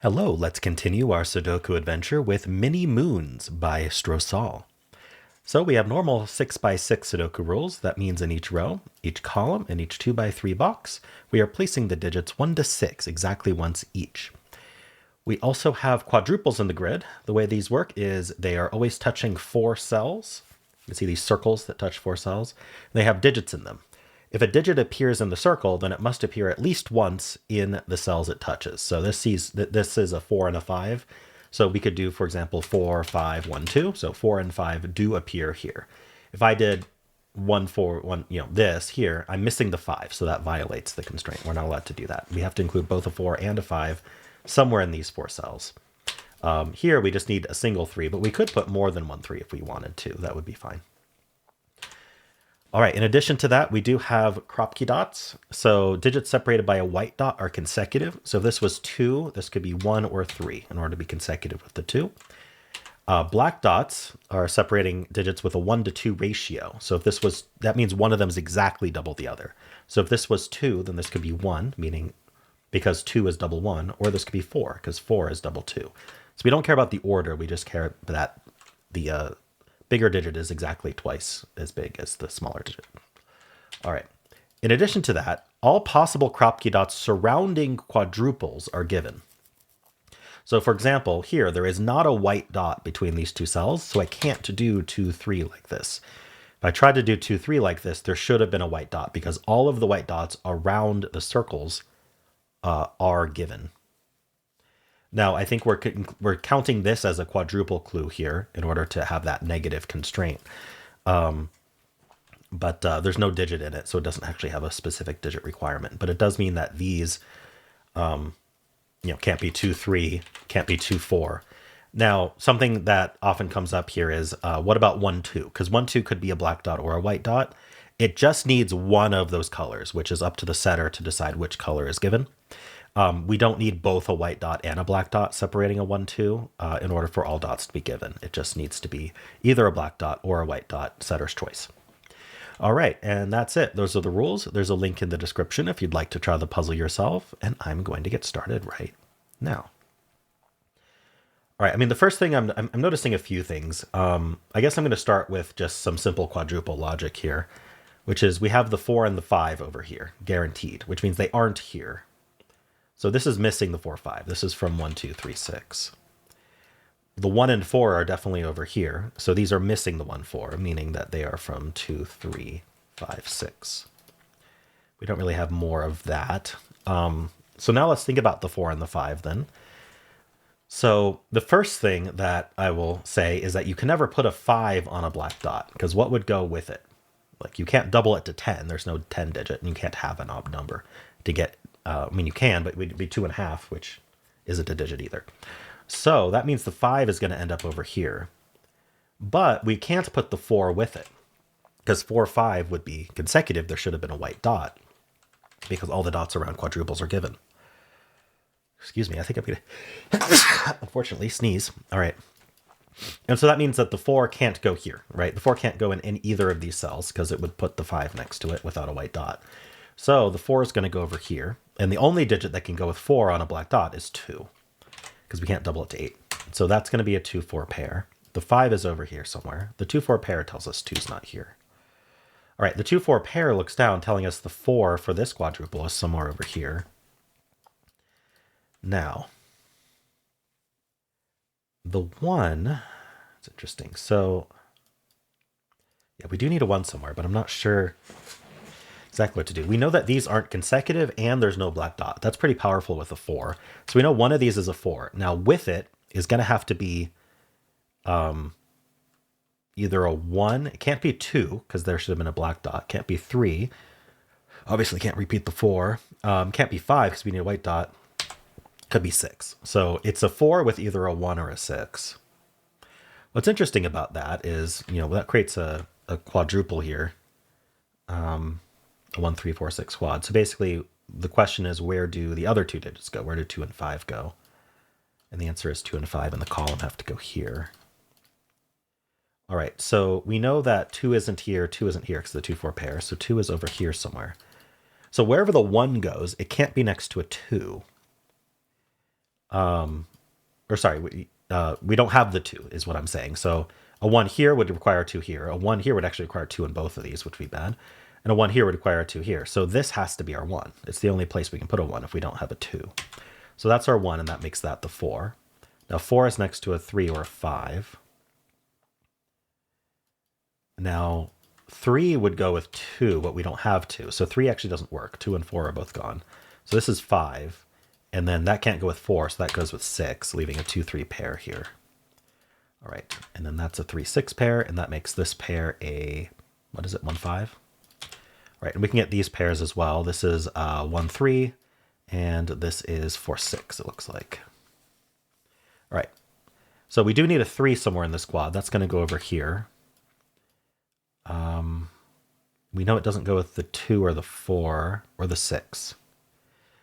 Hello, let's continue our Sudoku adventure with Mini Moons by Strosahl. So we have normal 6x6 Sudoku rules. That means in each row, each column, and each 2x3 box, we are placing the digits 1 to 6 exactly once each. We also have quadruples in the grid. The way these work is they are always touching 4 cells. You can see these circles that touch 4 cells. They have digits in them. If a digit appears in the circle, then it must appear at least once in the cells it touches. So this is a 4 and a 5. So we could do, for example, 4, 5, 1, 2. So 4 and 5 do appear here. If I did 1, 4, 1, this here, I'm missing the 5. So that violates the constraint. We're not allowed to do that. We have to include both a 4 and a 5 somewhere in these 4 cells. Here we just need a single 3, but we could put more than 1 3 if we wanted to. That would be fine. All right, in addition to that, we do have kropki dots. So digits separated by a white dot are consecutive. So if this was 2, this could be 1 or 3 in order to be consecutive with the 2. Black dots are separating digits with a 1 to 2 ratio. So if this was, that means one of them is exactly double the other. So if this was 2, then this could be 1, meaning because 2 is double 1, or this could be 4, because 4 is double 2. So we don't care about the order, we just care that the bigger digit is exactly twice as big as the smaller digit. All right. In addition to that, all possible kropki dots surrounding quadruples are given. So for example, here, there is not a white dot between these 2 cells, so I can't do 2, 3 like this. If I tried to do 2, 3 like this, there should have been a white dot because all of the white dots around the circles are given. Now, I think we're counting this as a quadruple clue here in order to have that negative constraint. But there's no digit in it, so it doesn't actually have a specific digit requirement. But it does mean that these can't be 2, 3, can't be 2, 4. Now, something that often comes up here is, what about 1, 2? Because 1, 2 could be a black dot or a white dot. It just needs one of those colors, which is up to the setter to decide which color is given. We don't need both a white dot and a black dot separating a 1, 2 in order for all dots to be given. It just needs to be either a black dot or a white dot, setter's choice. All right, and that's it. Those are the rules. There's a link in the description if you'd like to try the puzzle yourself, and I'm going to get started right now. All right, I mean, the first thing I'm noticing a few things. I guess I'm going to start with just some simple quadruple logic here, which is we have the 4 and the 5 over here, guaranteed, which means they aren't here. So this is missing the 4, 5. This is from 1, 2, 3, 6. The 1 and 4 are definitely over here. So these are missing the 1, 4, meaning that they are from 2, 3, 5, 6. We don't really have more of that. So now let's think about the 4 and the 5 then. So the first thing that I will say is that you can never put a 5 on a black dot, because what would go with it? Like you can't double it to 10. There's no 10 digit, and you can't have an odd number to get. I mean, you can, but it would be 2.5, which isn't a digit either. So that means the 5 is going to end up over here. But we can't put the 4 with it, because 4, 5 would be consecutive. There should have been a white dot, because all the dots around quadruples are given. Excuse me, I think I'm going to, unfortunately, sneeze. All right. And so that means that the 4 can't go here, right? The 4 can't go in either of these cells, because it would put the 5 next to it without a white dot. So the 4 is going to go over here. And the only digit that can go with 4 on a black dot is 2, because we can't double it to 8. So that's going to be a 2, 4 pair. The 5 is over here somewhere. The 2, 4 pair tells us 2 is not here. All right, the 2, 4 pair looks down, telling us the 4 for this quadruple is somewhere over here. Now, the 1, it's interesting. So, yeah, we do need a 1 somewhere, but I'm not sure exactly what to do. We know that these aren't consecutive and there's no black dot. That's pretty powerful with a 4. So we know one of these is a 4. Now with it is going to have to be either a 1. It can't be 2 because there should have been a black dot. Can't be 3. Obviously can't repeat the 4. Can't be 5 because we need a white dot. Could be 6. So it's a 4 with either a 1 or a 6. What's interesting about that is, that creates a quadruple here. A 1, 3, 4, 6 quad. So basically, the question is, where do the other 2 digits go? Where do 2 and 5 go? And the answer is 2 and 5, and the column have to go here. All right, so we know that 2 isn't here, 2 isn't here, because the 2, 4 pair. So 2 is over here somewhere. So wherever the 1 goes, it can't be next to a 2. Or sorry, we don't have the 2 is what I'm saying. So a 1 here would require 2 here. A 1 here would actually require 2 in both of these, which would be bad. And a 1 here would require a 2 here. So this has to be our 1. It's the only place we can put a 1 if we don't have a 2. So that's our 1, and that makes that the 4. Now 4 is next to a 3 or a 5. Now 3 would go with 2, but we don't have 2. So 3 actually doesn't work. 2 and 4 are both gone. So this is 5. And then that can't go with 4, so that goes with 6, leaving a 2-3 pair here. All right, and then that's a 3-6 pair, and that makes this pair a, what is it, 1-5? All right, and we can get these pairs as well. This is 1-3, and this is 4-6, it looks like. All right, so we do need a 3 somewhere in this quad. That's going to go over here. We know it doesn't go with the 2 or the 4 or the 6.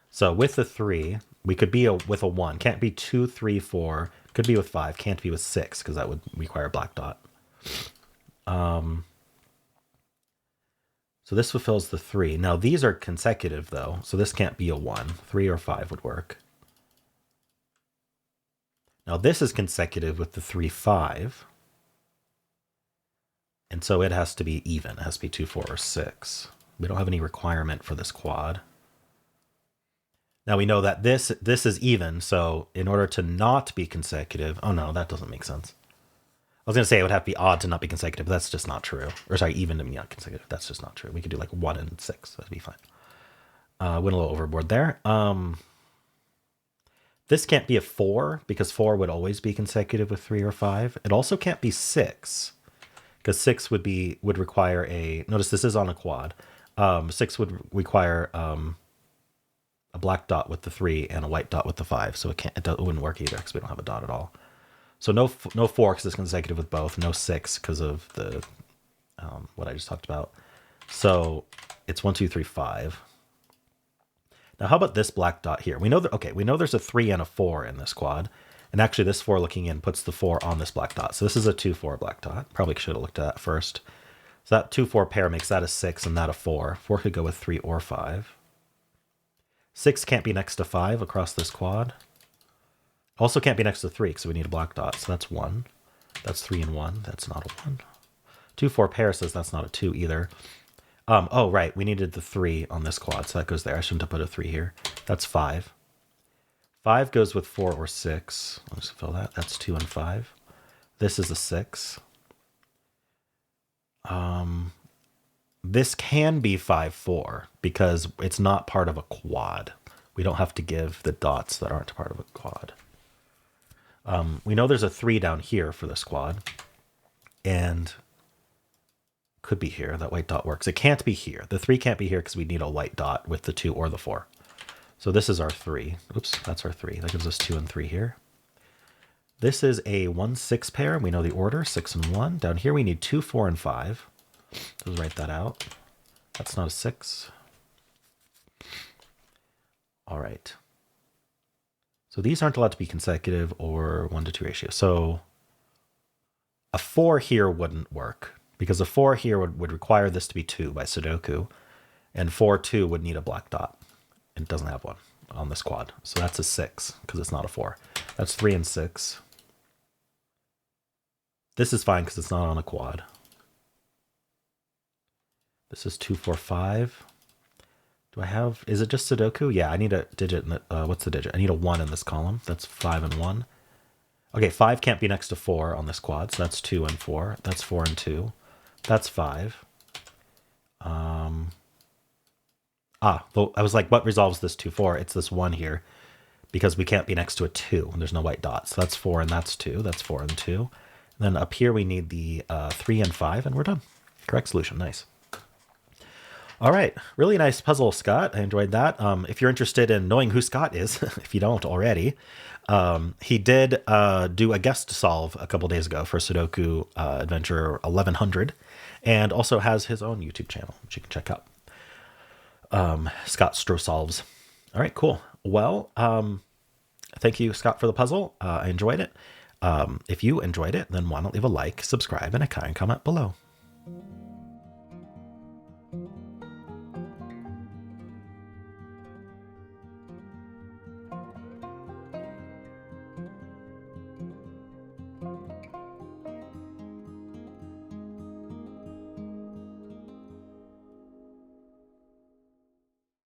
So with the 3, we could be with a 1. Can't be 2, 3, 4. Could be with 5. Can't be with 6 because that would require a black dot. So this fulfills the 3. Now these are consecutive though, so this can't be a 1. 3 or 5 would work. Now this is consecutive with the 3, 5. And so it has to be even. It has to be 2, 4, or 6. We don't have any requirement for this quad. Now we know that this is even, so in order to not be consecutive, oh no, that doesn't make sense. I was going to say it would have to be odd to not be consecutive, but that's just not true. Or sorry, even to be not consecutive, that's just not true. We could do like 1 and 6, that'd be fine. Went a little overboard there. This can't be a 4, because 4 would always be consecutive with 3 or 5. It also can't be 6, because 6 would require a, notice this is on a quad. 6 would require a black dot with the 3 and a white dot with the 5. So it wouldn't work either because we don't have a dot at all. So no 4 because it's consecutive with both. No 6 because of the what I just talked about. So it's 1, 2, 3, 5. Now how about this black dot here? We know that, okay, we know there's a 3 and a 4 in this quad. And actually this 4 looking in puts the 4 on this black dot. So this is a 2, 4 black dot. Probably should have looked at that first. So that 2, 4 pair makes that a 6 and that a 4. 4 could go with 3 or 5. 6 can't be next to 5 across this quad. Also can't be next to 3 because we need a black dot. So that's 1. That's 3 and 1. That's not a 1. 2, 4 pair says that's not a 2 either. Oh, right. We needed the 3 on this quad. So that goes there. I shouldn't have put a 3 here. That's 5. 5 goes with 4 or 6. I'll just fill that. That's 2 and 5. This is a 6. This can be 5, 4 because it's not part of a quad. We don't have to give the dots that aren't part of a quad. We know there's a 3 down here for this quad. And could be here. That white dot works. It can't be here. The 3 can't be here because we need a white dot with the 2 or the 4. So this is our 3. Oops, that's our 3. That gives us 2 and 3 here. This is a 1, 6 pair. We know the order, 6 and 1. Down here we need 2, 4, and 5. Let's write that out. That's not a 6. All right. So these aren't allowed to be consecutive or 1-to-2 ratio. So a 4 here wouldn't work because a 4 here would require this to be 2 by Sudoku. And 4, 2 would need a black dot. And it doesn't have one on this quad. So that's a 6 because it's not a 4. That's 3 and 6. This is fine because it's not on a quad. This is 2, 4, 5. Do I have, is it just Sudoku? Yeah, I need a digit. What's the digit? I need a 1 in this column. That's 5 and 1. Okay, 5 can't be next to 4 on this quad. So that's 2 and 4. That's 4 and 2. That's 5. Well, I was like, what resolves this 2, 4? It's this 1 here because we can't be next to a 2 and there's no white dots. So that's 4 and that's 2. That's 4 and 2. And then up here we need the 3 and 5 and we're done. Correct solution. Nice. All right. Really nice puzzle, Scott. I enjoyed that. If you're interested in knowing who Scott is, if you don't already, he did do a guest solve a couple days ago for Sudoku Adventure 1100 and also has his own YouTube channel, which you can check out. Scott Strosahl's. All right, cool. Well, thank you, Scott, for the puzzle. I enjoyed it. If you enjoyed it, then why not leave a like, subscribe, and a kind comment below.